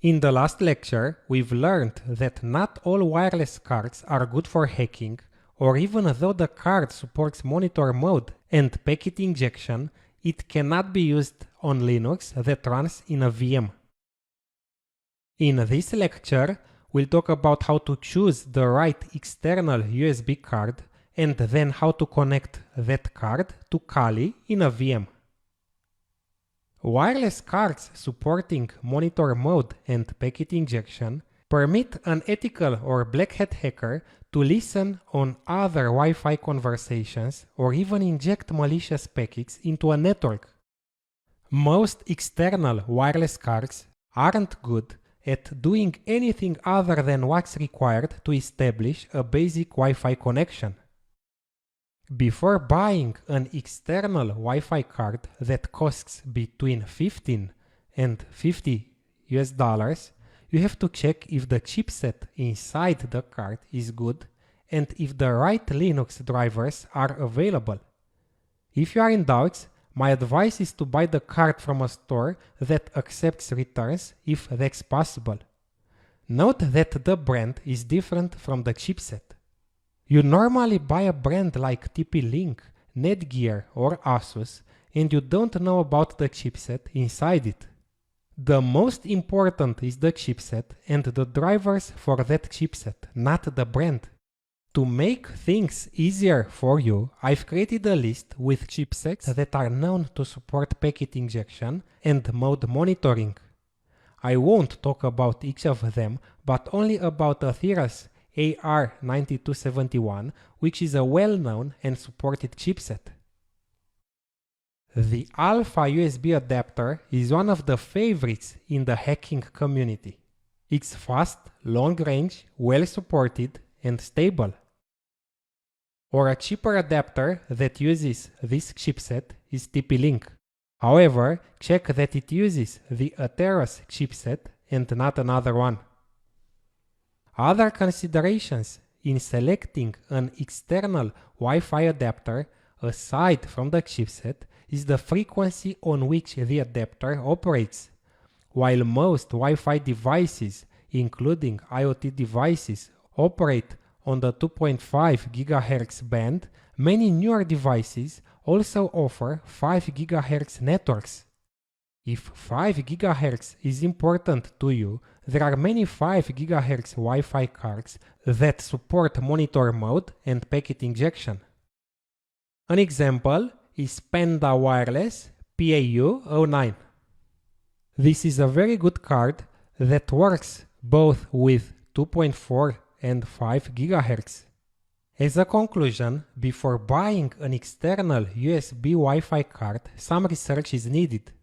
In the last lecture, we've learned that not all wireless cards are good for hacking, or even though the card supports monitor mode and packet injection, it cannot be used on Linux that runs in a VM. In this lecture, we'll talk about how to choose the right external USB card and then how to connect that card to Kali in a VM. Wireless cards supporting monitor mode and packet injection permit an ethical or black hat hacker to listen on other Wi-Fi conversations or even inject malicious packets into a network. Most external wireless cards aren't good at doing anything other than what's required to establish a basic Wi-Fi connection. Before buying an external Wi-Fi card that costs between $15 and $50, you have to check if the chipset inside the card is good and if the right Linux drivers are available. If you are in doubt, my advice is to buy the card from a store that accepts returns if that's possible. Note that the brand is different from the chipset. You normally buy a brand like TP-Link, Netgear or Asus and you don't know about the chipset inside it. The most important is the chipset and the drivers for that chipset, not the brand. To make things easier for you, I've created a list with chipsets that are known to support packet injection and mode monitoring. I won't talk about each of them, but only about Athira's AR9271, which is a well-known and supported chipset. The Alpha USB adapter is one of the favorites in the hacking community. It's fast, long-range, well-supported, and stable. Or a cheaper adapter that uses this chipset is TP-Link. However, check that it uses the Atheros chipset and not another one. Other considerations in selecting an external Wi-Fi adapter aside from the chipset is the frequency on which the adapter operates. While most Wi-Fi devices, including IoT devices, operate on the 2.5 GHz band, many newer devices also offer 5 GHz networks. If 5 GHz is important to you, there are many 5 GHz Wi-Fi cards that support monitor mode and packet injection. An example is Panda Wireless PAU09. This is a very good card that works both with 2.4 and 5 GHz. As a conclusion, before buying an external USB Wi-Fi card, some research is needed.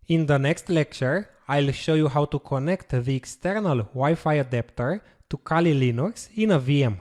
In the next lecture, I'll show you how to connect the external Wi-Fi adapter to Kali Linux in a VM.